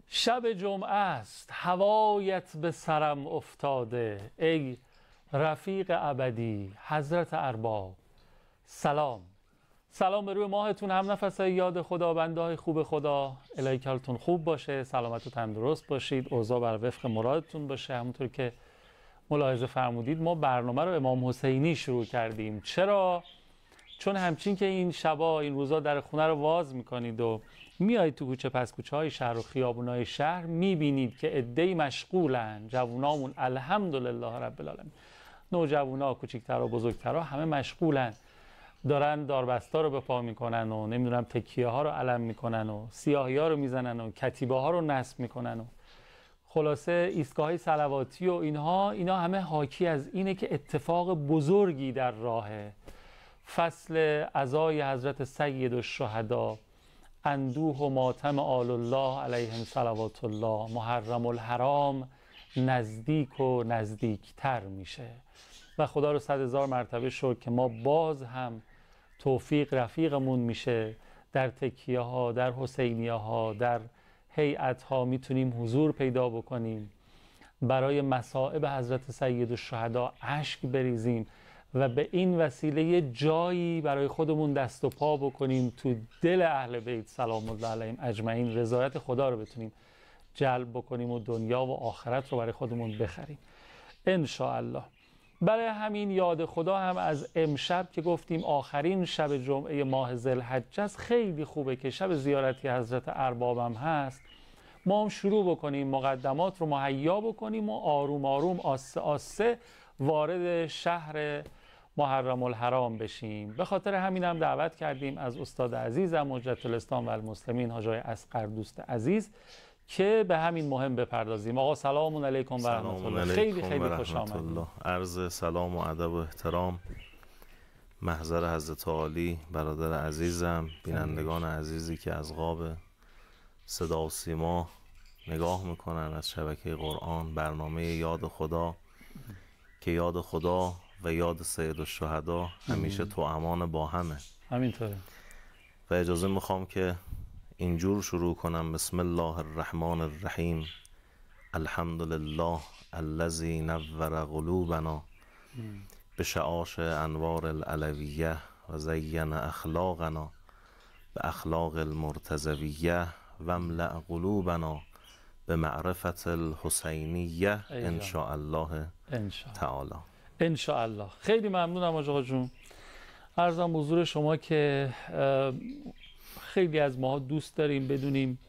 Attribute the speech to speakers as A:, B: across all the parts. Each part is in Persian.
A: شب جمعه است، هوایت به سرم افتاده، ای رفیق ابدی حضرت ارباب. سلام به روی ماهتون، هم نفسای یاد خدا، بنده های خوب خدا. الهی که حالتون خوب باشه، سلامت و تندرست باشید، اوضاع بر وفق مرادتون باشه. همونطور که ملاحظه فرمودید ما برنامه رو امام حسینی شروع کردیم. چرا؟ چون همچین که این شبا این روزا در خونه رو واز میکنید و میایید تو کوچه پس کوچه های شهر و خیابونای شهر، میبینید که عده‌ای مشغولن. جوونامون الحمدلله رب العالمین، نوجوانا، کوچیک‌ترا و بزرگترا، همه مشغولن، دارن داربستا رو به پا میکنن و نمیدونم تکیه ها رو علم میکنن و سیاهی ها رو میزنن و کتیبه ها رو نصب میکنن و خلاصه ایستگاه های صلواتی و اینا همه حاکی از اینه که اتفاق بزرگی در راهه. فصل عزای حضرت سید الشهدا، اندوه و ماتم آل الله علیهم صلوات الله، محرم الحرام نزدیک و نزدیکتر میشه و خدا رو 100,000 مرتبه شکر که ما باز هم توفیق رفیقمون میشه. در تکیه ها، در حسینیه ها، در هیئت ها میتونیم حضور پیدا بکنیم، برای مصائب حضرت سید الشهدا اشک بریزیم و به این وسیله جایی برای خودمون دست و پا بکنیم تو دل اهل بیت سلام الله علیهم اجمعین، رضایت خدا رو بتونیم جلب بکنیم و دنیا و آخرت رو برای خودمون بخریم ان شاء الله. برای همین یاد خدا هم از امشب که گفتیم آخرین شب جمعه ماه ذوالحجه است، خیلی خوبه که شب زیارتی حضرت اربابم هست، ما هم شروع بکنیم، مقدمات رو مهیا بکنیم و آروم آروم آسته آسته وارد شهر محرم الحرام بشیم. به خاطر همین هم دعوت کردیم از استاد عزیزم حجت الاسلام و المسلمین حاج آقای اصغر دوست عزیز که به همین مهم بپردازیم. آقا سلام علیکم و رحمت الله. خیلی خوش آمدید.
B: عرض سلام و ادب و احترام محضر حضرت عالی، برادر عزیزم، بینندگان عزیزی که از قاب صدا و سیما نگاه میکنن از شبکه قرآن، برنامه یاد خدا که یاد خدا و یاد سید الشهدا همیشه تو امان با همه.
A: همینطوره.
B: و اجازه میخوام که اینجور شروع کنم: بسم الله الرحمن الرحیم، الحمد لله الذی نور قلوبنا بشعاع انوار العلویه و زین اخلاقنا به اخلاق المرتضویه و املأ قلوبنا به معرفت الحسینیه ان شاء الله تعالی.
A: ان شاء الله. خیلی ممنونم آقا جون. عرضم حضور شما که خیلی از ما دوست داریم بدونیم،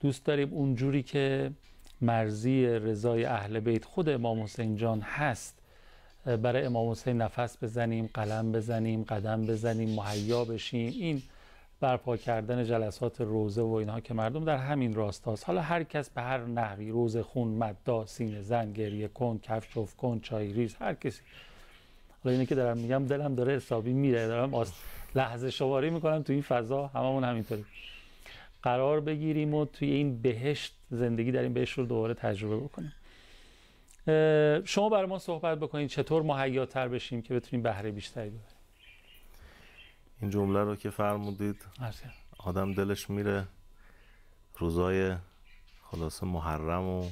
A: دوست داریم اونجوری که مرضی رضای اهل بیت خود امام حسین جان هست برای امام حسین نفس بزنیم، قلم بزنیم، قدم بزنیم، مهیا بشیم. این برپا کردن جلسات روزه و اینها که مردم در همین راستاست. حالا هر کس به هر نحوی، روزه خون، مددا، سینه زن، گریه کن، کفش افت کن، چای ریز، هر کسی. حالا اینه که دارم میگم دلم داره حسابی میره، دارم لحظه شماری میکنم تو این فضا، هممون همینطوری قرار بگیریم و توی این بهشت زندگی در این بهشت رو دوباره تجربه بکنیم. شما برای ما صحبت بکنید چطور مهیاتر بشیم که بتونیم بهره بیشتری ببریم.
B: این جمله رو که فرمودید آدم دلش میره روزای خلاصه محرم و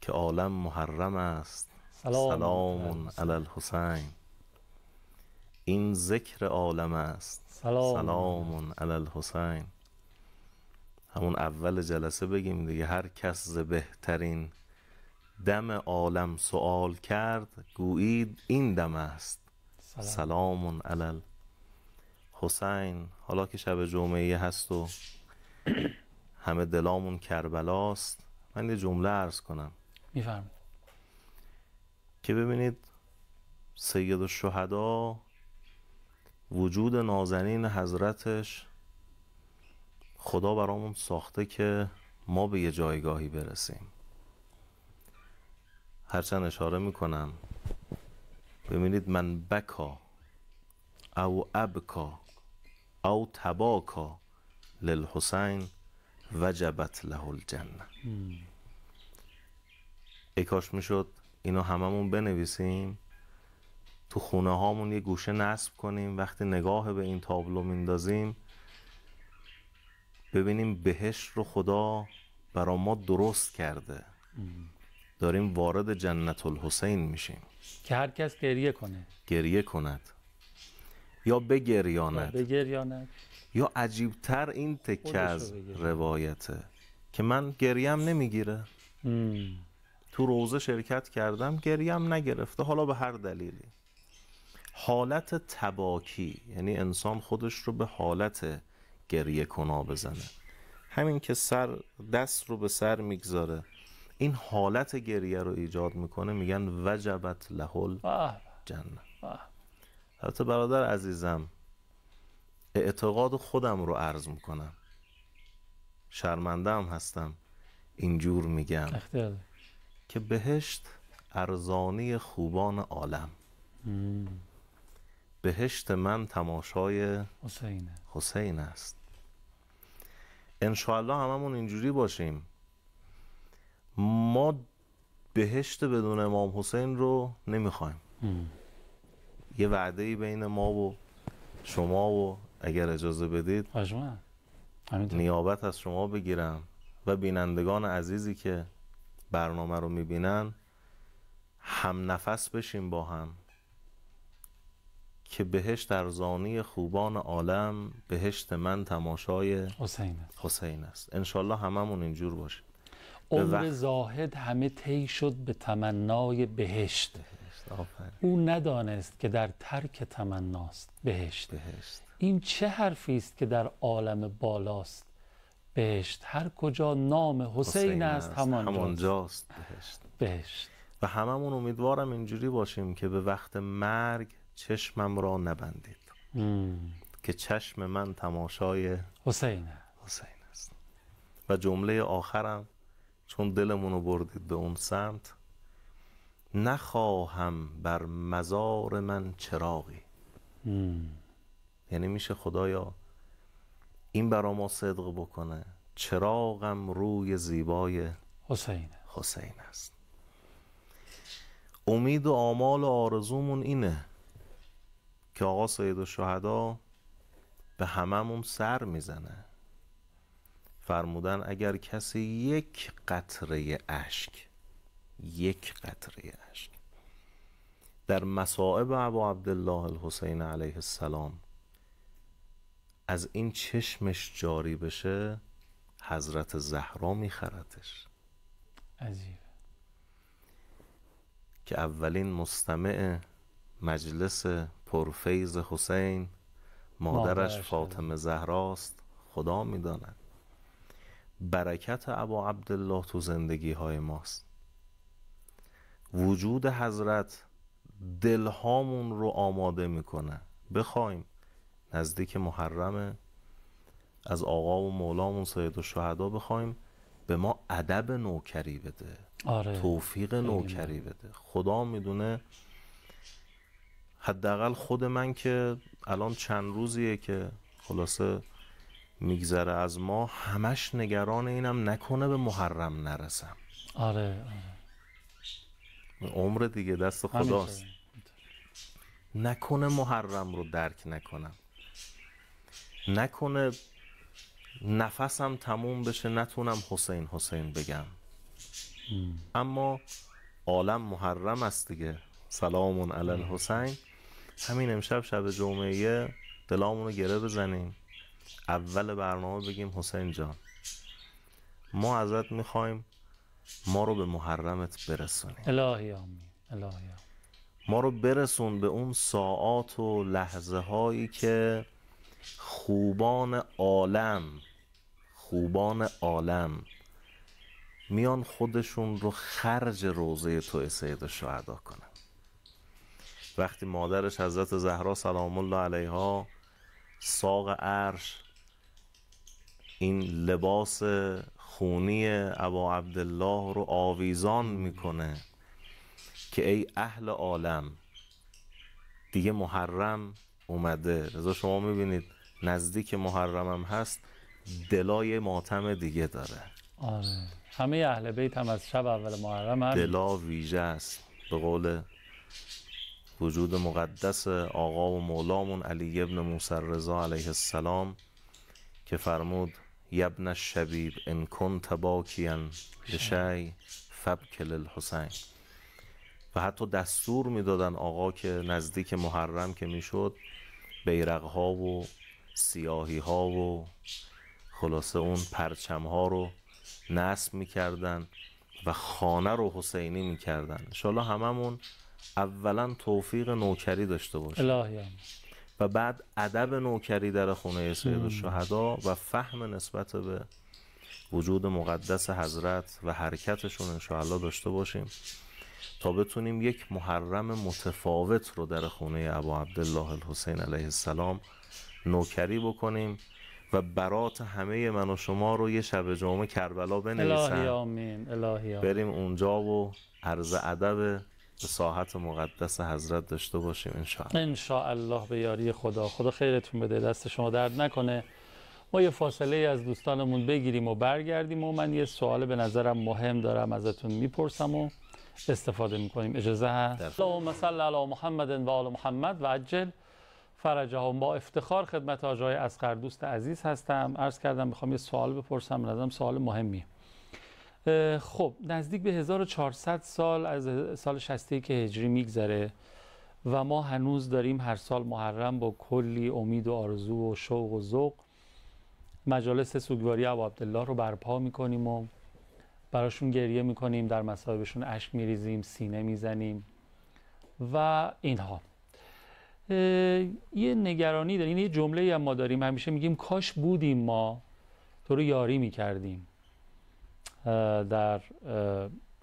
B: که عالم محرم است. سلام علی الحسین، این ذکر عالم است. سلام علی الحسین. همون اول جلسه بگیم دیگه، هر کس ز بهترین دم عالم سؤال کرد، گویید این دم است. سلام علی الحسین. حالا که شب جمعه هست و همه دلامون کربلاست، من یه جمله عرض کنم.
A: میفرمایید.
B: که ببینید سید الشهدا وجود نازنین حضرتش خدا برامون ساخته که ما به یه جایگاهی برسیم. هرچند اشاره میکنم ببینید من بکا او ابکا او تباکا للحسین وجبت له الجنه. ای کاش میشد اینو هممون بنویسیم، تو خونه هامون یه گوشه نصب کنیم، وقتی نگاه به این تابلو میندازیم ببینیم بهشت رو خدا برا ما درست کرده، داریم وارد جنت الحسین میشیم
A: که هر کس
B: گریه کند یا
A: بگریاند
B: یا عجیبتر این تکه از روایته که من گریم نمیگیره، تو روزه شرکت کردم گریم نگرفته، حالا به هر دلیلی. حالت تباکی یعنی انسان خودش رو به حالت گریه کنا بزنه، همین که دست رو به سر میگذاره این حالت گریه رو ایجاد میکنه، میگن وجبت له الجنه. البته برادر عزیزم اعتقاد خودم رو عرض میکنم، شرمنده هم هستم اینجور میگم که بهشت ارزانی خوبان عالم، بهشت من تماشای حسین است. انشاءالله هممون اینجوری باشیم. ما بهشت بدون امام حسین رو نمیخوایم. یه وعده‌ای بین ما و شما و اگر اجازه بدید نیابت از شما بگیرم و بینندگان عزیزی که برنامه رو میبینن هم نفس بشیم با هم که بهشت ارزانی خوبان عالم، بهشت من تماشای حسین است. انشالله هممون اینجور باشیم.
A: عمر زاهد همه طی شد به تمنای بهشت. او ندانست که در ترک تمناست بهشت. این چه حرفی است که در عالم بالاست بهشت؟ هر کجا نام حسین است همانجاست بهشت.
B: و هممون امیدوارم اینجوری باشیم که به وقت مرگ چشمم را نبندید که چشم من تماشای
A: حسین
B: است. و جمله آخرم چون دلمون رو بردید به اون سمت، نخواهم بر مزار من چراغی. یعنی میشه خدایا این برا ما صدق بکنه، چراغم روی زیبای حسین است. امید و آمال و آرزومون اینه که آقا سیدالشهدا به هممون سر میزنه. فرمودن اگر کسی یک قطره اشک در مصائب ابا عبدالله الحسین علیه السلام از این چشمش جاری بشه، حضرت زهرا میخرتش.
A: عجیب
B: که اولین مستمع مجلس پرفیض حسین مادرش فاطمه زهراست. خدا میداند برکت ابا عبدالله تو زندگی های ماست. وجود حضرت دلهامون رو آماده میکنه بخوایم نزدیک محرم از آقا و مولامون سیدالشهدا بخوایم به ما ادب نوکری بده، توفیق نوکری بده. خدا میدونه حداقل خود من که الان چند روزیه که خلاصه میگذره از ما، همش نگران اینم نکنه به محرم نرسم. عمر دیگه دست خداست، نکنه محرم رو درک نکنم، نکنه نفسم تموم بشه نتونم حسین بگم. اما عالم محرم است دیگه. سلام علی الحسین. همین امشب شب جمعه دلامونو گره بزنیم، اول برنامه بگیم حسین جان ما ازت میخوایم ما رو به محرمت برسونیم.
A: الهی آمین.
B: ما رو برسون به اون ساعات و لحظه هایی که خوبان عالم میان خودشون رو خرج روضه تو سیدالشهدا کنن. وقتی مادرش حضرت زهرا سلام الله علیها ساق عرش این لباس خونی ابا عبدالله رو آویزان میکنه که ای اهل عالم دیگه محرم اومده. رضا شما میبینید نزدیک محرمم هست، دلای ماتم دیگه داره.
A: همه اهل بیت هم از شب اول محرم هم
B: دلا ویژه است. به قول وجود مقدس آقا و مولامون علی ابن موسی رضا علیه السلام که فرمود یبن الشبیب ان کنت باکیا لشی فبک للحسین. و حتی دستور میدادن آقا که نزدیک محرم که میشد بیرق ها و سیاهی ها و خلاصه اون پرچم ها رو نصب میکردن و خانه رو حسینی میکردن. انشالله هممون اولا توفیق نوکری داشته باشیم و بعد ادب نوکری در خونه سید الشهدا و فهم نسبت به وجود مقدس حضرت و حرکتشون انشاءالله داشته باشیم تا بتونیم یک محرم متفاوت رو در خونه ابا عبدالله الحسین علیه السلام نوکری بکنیم و برات همه من و شما رو یه شب جمعه کربلا بنویسن.
A: الهی آمین. الهی آمین.
B: بریم اونجا و عرض ادب به ساحت مقدس حضرت داشته باشیم
A: انشاءالله به یاری خدا. خدا خیرتون بده، دست شما درد نکنه. ما یه فاصله از دوستانمون بگیریم و برگردیم و من یه سوال به نظرم مهم دارم ازتون میپرسم و استفاده میکنیم. اجازه هست؟ اللهم صل علی محمد و آل محمد و عجل فرجهم. با افتخار خدمت حاج آقای اصغر دوست عزیز هستم. عرض کردم میخوام یه سوال بپرسم، به نظرم سوال مهمیه. خب نزدیک به 1400 سال از سال 60 که هجری میگذره و ما هنوز داریم هر سال محرم با کلی امید و آرزو و شوق و ذوق مجالس سوگواری ابا عبدالله رو برپا میکنیم و براشون گریه میکنیم، در مصائبشون اشک میریزیم، سینه میزنیم و اینها. یه نگرانی داریم، یه جمله هم ما داریم همیشه میگیم کاش بودیم ما تو رو یاری میکردیم در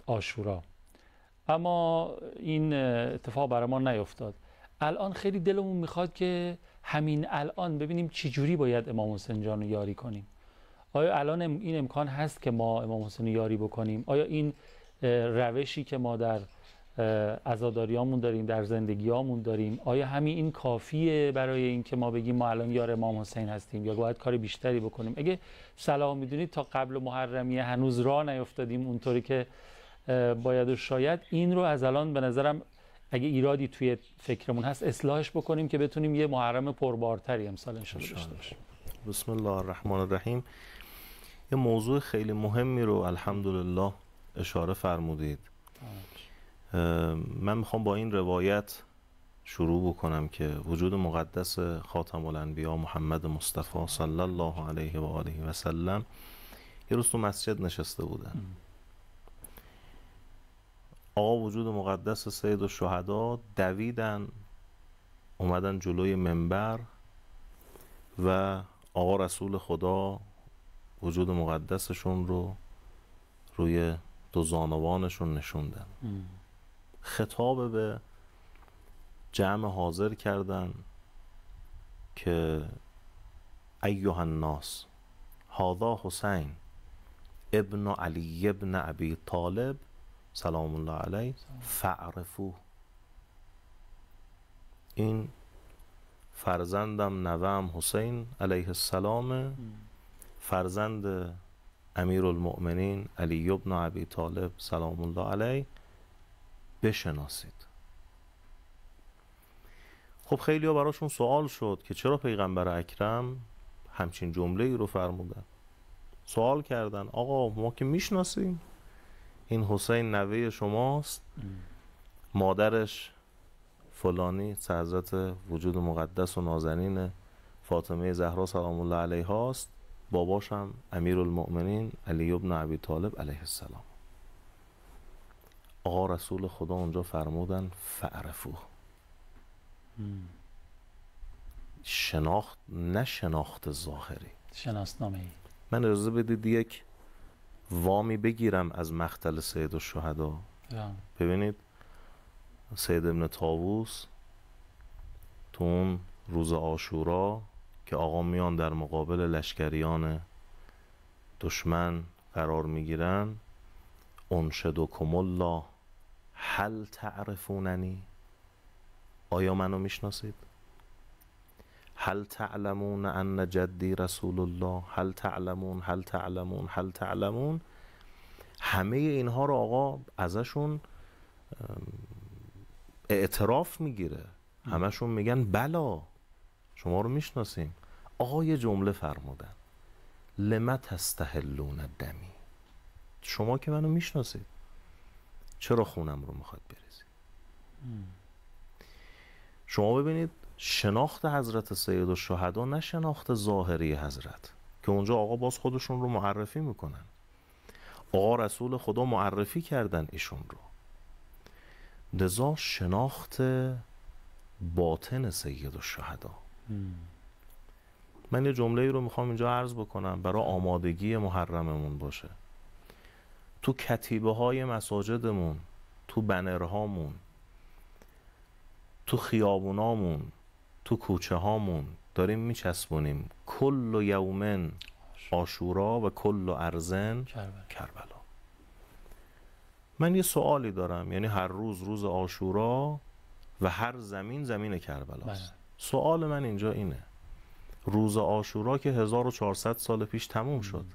A: عاشورا، اما این اتفاق برای ما نیفتاد. الان خیلی دلمون میخواد که همین الان ببینیم چجوری باید امام حسین جان رو یاری کنیم. آیا الان این امکان هست که ما امام حسین رو یاری بکنیم؟ آیا این روشی که ما در عزاداریامون داریم، در زندگیامون داریم، آیا همین این کافیه برای این که ما بگیم ما الان یار امام حسین هستیم یا باید کار بیشتری بکنیم؟ اگه صلاح میدونید تا قبل محرمیه هنوز راه نیفتادیم اونطوری که باید و شاید این رو از الان به نظرم اگه ایرادی توی فکرمون هست اصلاحش بکنیم که بتونیم یه محرم پربارتری امسال انشاءالله داشته باشیم.
B: بسم الله الرحمن الرحیم. یه موضوع خیلی مهمی رو الحمدلله اشاره فرمودید. من میخوام با این روایت شروع بکنم که وجود مقدس خاتم الانبیا محمد مصطفی صلی الله علیه و آله و سلم یه روز تو مسجد نشسته بودن. آقا وجود مقدس سید الشهدا دویدن اومدن جلوی منبر و آقا رسول خدا وجود مقدسشون رو روی دو زانوانشون نشوندن. خطاب به جمع حاضر کردن که ایها الناس هذا حسین ابن علی ابن ابی طالب سلام الله علیه فعرفوه. این فرزندم نوام حسین علیه السلام، فرزند امیر المؤمنین علی ابن ابی طالب سلام الله علیه، بشناسید. خب خیلی ها براشون سوال شد که چرا پیغمبر اکرم همچین جمله ای رو فرمودن. سوال کردن آقا ما که میشناسیم این حسین نوه شماست، مادرش فلانی حضرت وجود مقدس و نازنین فاطمه زهرا سلام الله علیها است، باباش هم امیر المؤمنین علی ابن ابی طالب علیه السلام. آقا رسول خدا اونجا فرمودن فعرفوه. شناخت، نه شناخت ظاهری،
A: شناسنامه ای.
B: من اجازه بدید یک وامی بگیرم از مقتل سید الشهدا. ببینید سید ابن طاووس تو اون روز عاشورا که آقا میان در مقابل لشکریان دشمن قرار میگیرن، انشدکم الله هل تعرفوننی، آیا منو میشناسید؟ هل تعلمون ان جدی رسول الله، هل تعلمون هل تعلمون هل تعلمون. همه اینها رو آقا ازشون اعتراف میگیره، همشون میگن بلا شما رو میشناسیم. آقا یه جمله فرمودن لم تستحلون دمی، شما که منو میشناسید چرا خونم رو میخواد بریزید؟ شما ببینید شناخت حضرت سیدالشهدا نه شناخت ظاهری حضرت که اونجا آقا باز خودشون رو معرفی میکنن، آقا رسول خدا معرفی کردن ایشون رو، لذا شناخت باطن سیدالشهدا. من یه جمله رو میخوام اینجا عرض بکنم برای آمادگی محرممون باشه. تو کتیبه های مساجدمون، تو بنرهامون، تو خیابونامون، تو کوچه هامون داریم میچسبونیم کل یومن عاشورا و کل ارزن کربلا. من یه سوالی دارم، یعنی هر روز روز عاشورا و هر زمین زمین کربلاست. سوال من اینجا اینه، روز عاشورا که 1400 سال پیش تموم شد،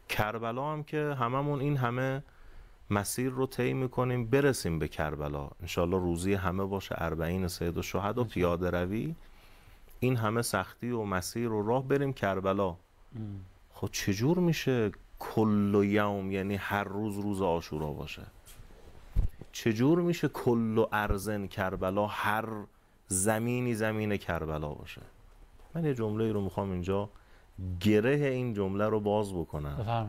B: کربلا هم که هممون این همه مسیر رو طی میکنیم برسیم به کربلا، انشالله روزی همه باشه 40 سیدالشهدا پیاده روی، این همه سختی و مسیر و راه بریم کربلا. خب چجور میشه کل یوم یعنی هر روز روز عاشورا باشه؟ چجور میشه کل ارزن کربلا هر زمینی زمین کربلا باشه؟ من یه جمله رو میخوام اینجا گره این جمله رو باز بکنم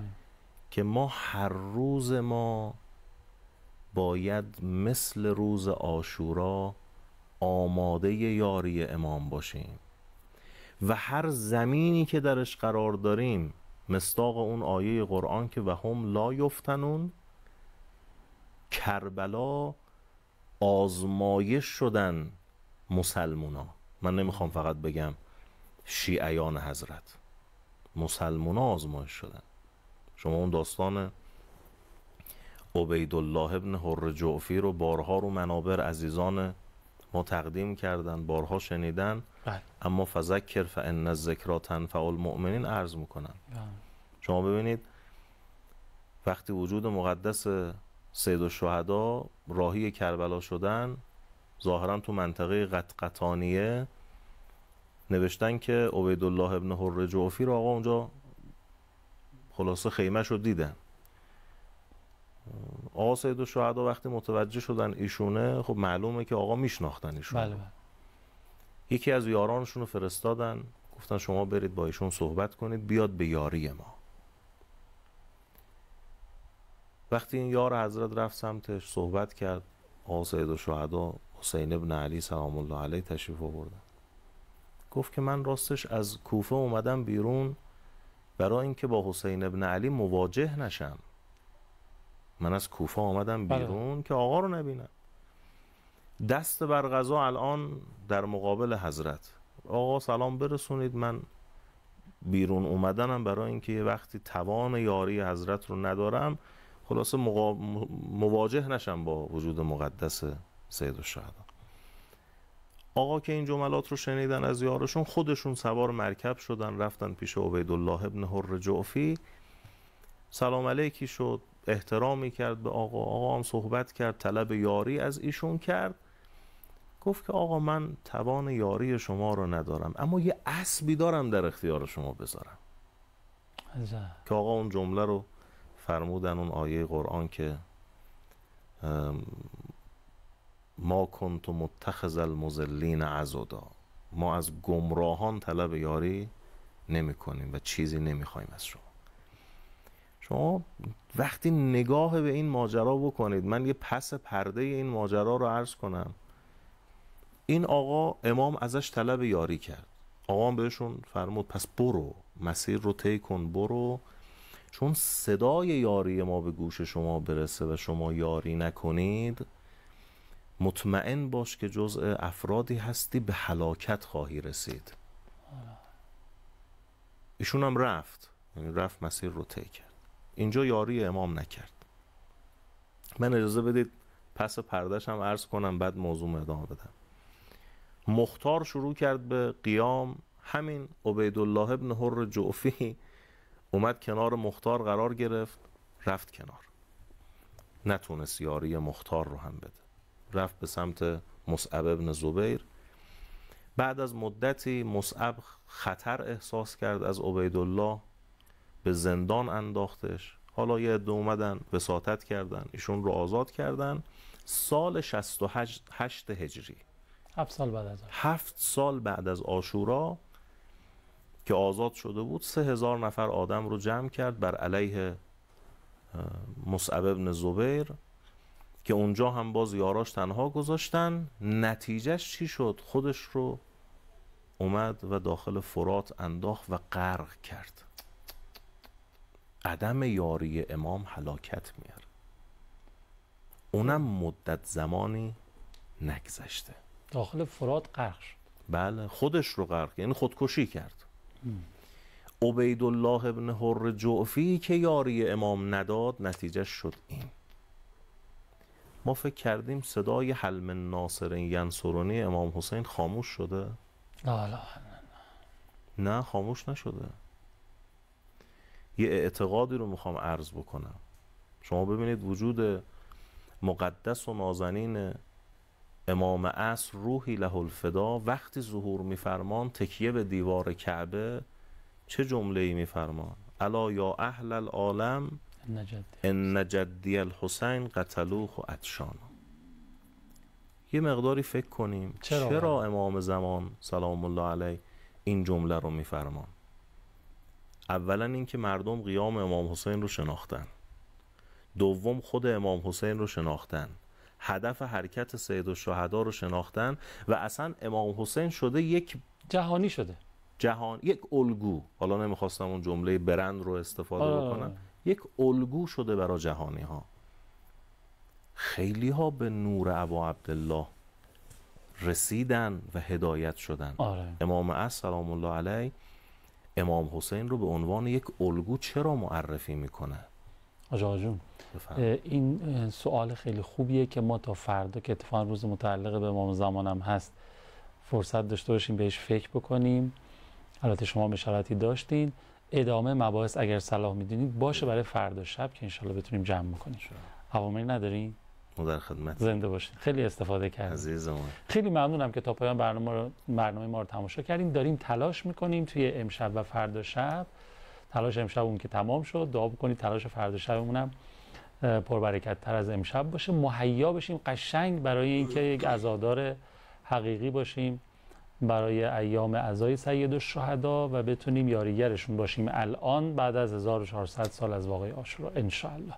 B: که ما هر روز ما باید مثل روز عاشورا آماده یاری امام باشیم و هر زمینی که درش قرار داریم مصداق اون آیه قرآن که و هم لا یفتنون، کربلا آزمایش شدن مسلمونا. من نمیخوام فقط بگم شیعیان حضرت، مسلمونا آزمایش شدن. شما اون داستان عبیدالله ابن حر جعفی رو بارها رو منابر عزیزان ما تقدیم کردن، بارها شنیدن، اما فذکر فان الذکری تنفع المؤمنین عرض میکنن. شما ببینید وقتی وجود مقدس سیدالشهدا راهی کربلا شدن، ظاهرا تو منطقه قطقطانیه نوشتن که عبیدالله ابن حر جعفی رو آقا اونجا خلاصه خیمه‌ش رو دیدن. آقا سیدالشهدا وقتی متوجه شدن ایشونه، خب معلومه که آقا میشناختن ایشون. بله. یکی از یارانشون رو فرستادن، گفتن شما برید با ایشون صحبت کنید بیاد به یاری ما. وقتی این یار حضرت رفت سمتش صحبت کرد، آقا سیدالشهدا حسین ابن علی سلام الله علیه تشریف آوردن. گفت که من راستش از کوفه اومدم بیرون برای اینکه با حسین ابن علی مواجه نشم. من از کوفه آمدم بیرون که آقا رو نبینم. دست بر قضا الان در مقابل حضرت، آقا سلام برسونید، من بیرون اومدنم برای اینکه یه وقتی توان یاری حضرت رو ندارم، خلاصه مواجه نشم با وجود مقدس سیدالشهدا. آقا که این جملات رو شنیدن از یارشون، خودشون سوار مرکب شدن رفتن پیش عبیدالله ابن حر جعفی، سلام علیکی شد، احترامی کرد به آقا. آقا هم صحبت کرد، طلب یاری از ایشون کرد. گفت که آقا من توان یاری شما رو ندارم، اما یه اسبی دارم در اختیار شما بذارم. که آقا اون جمله رو فرمودن، اون آیه قرآن که ما کنت متخذ المضلین عضدا، ما از گمراهان طلب یاری نمی کنیم و چیزی نمی خواهیم از شما. شما وقتی نگاه به این ماجرا بکنید، من یه پس پرده این ماجرا رو عرض کنم. این آقا امام ازش طلب یاری کرد، آقا هم بهشون فرمود پس برو مسیر رو طی کن، برو، چون صدای یاری ما به گوش شما برسه و شما یاری نکنید، مطمئن باش که جزء افرادی هستی به هلاکت خواهی رسید. ایشون هم رفت، یعنی رفت مسیر رو طی کرد. اینجا یاری امام نکرد. من اجازه بدید پس پردهش هم عرض کنم، بعد موضوع ادامه بدم. مختار شروع کرد به قیام، همین عبیدالله ابن حر جعفی اومد کنار مختار قرار گرفت، رفت کنار، نتونست یاری مختار رو هم بده، رفت به سمت مصعب ابن زبیر. بعد از مدتی مصعب خطر احساس کرد از عبیدالله، به زندان انداختش. حالا یه عده اومدن وساطت کردن، ایشون رو آزاد کردن. سال 68 هجری، 7 سال بعد از عاشورا که آزاد شده بود، 3000 نفر آدم رو جمع کرد بر علیه مصعب ابن زبیر که اونجا هم باز یاراش تنها گذاشتن. نتیجهش چی شد؟ خودش رو اومد و داخل فرات انداخت و غرق کرد. عدم یاری امام هلاکت میاره. اونم مدت زمانی نگذشته،
A: داخل فرات غرق شد.
B: بله، خودش رو غرق، یعنی خودکشی کرد. عبیدالله ابن حر جعفی که یاری امام نداد، نتیجه شد این. ما فکر کردیم صدای حل من ناصر ینصرنی امام حسین خاموش شده. نه، خاموش نشده. یه اعتقادی رو میخوام عرض بکنم. شما ببینید وجود مقدس و نازنین امام عصر روحی له الفدا وقتی ظهور میفرمان، تکیه به دیوار کعبه، چه جمله‌ای میفرمان؟ الا یا اهل العالم ان جدی الحسین قتلوه و عطشان. یه مقداری فکر کنیم چرا امام زمان سلام الله علیه این جمله رو میفرمان. اولا اینکه مردم قیام امام حسین رو شناختن، دوم خود امام حسین رو شناختن، هدف حرکت سید الشهدا رو شناختن و اصلا امام حسین شده یک
A: جهانی شده،
B: یک الگو. حالا نمیخواستم اون جمله برند رو استفاده بکنم. یک الگو شده برای جهانی ها. خیلی ها به نور ابا عبدالله رسیدن و هدایت شدن. امام عصر سلام الله علیه امام حسین رو به عنوان یک الگو چرا معرفی میکنه؟
A: آقا جون، این سوال خیلی خوبیه که ما تا فردا که اتفاقا روز متعلق به امام زمانم هست فرصت داشته باشیم بهش فکر بکنیم. البته شما بشارتی داشتین. ادامه مباحث اگر صلاح میدونید باشه برای فردا شب که انشالله بتونیم جمع بکنیم. عواملی ندارین؟
B: در خدمت.
A: زنده باشین. خیلی استفاده کردیم
B: عزیزم. خیلی
A: ممنونم که تا پایان برنامه ما رو تماشا کردیم. داریم تلاش میکنیم توی امشب و فردا شب. تلاش امشب اون که تمام شد، دعا بکنید تلاش فردا شبمون هم پربرکت تر از امشب باشه. مهیا بشیم قشنگ برای اینکه یک عزادار حقیقی باشیم برای ایام عزای سید الشهدا و بتونیم یاریگرشون باشیم الان بعد از 1400 سال از واقعه عاشورا ان شاء الله.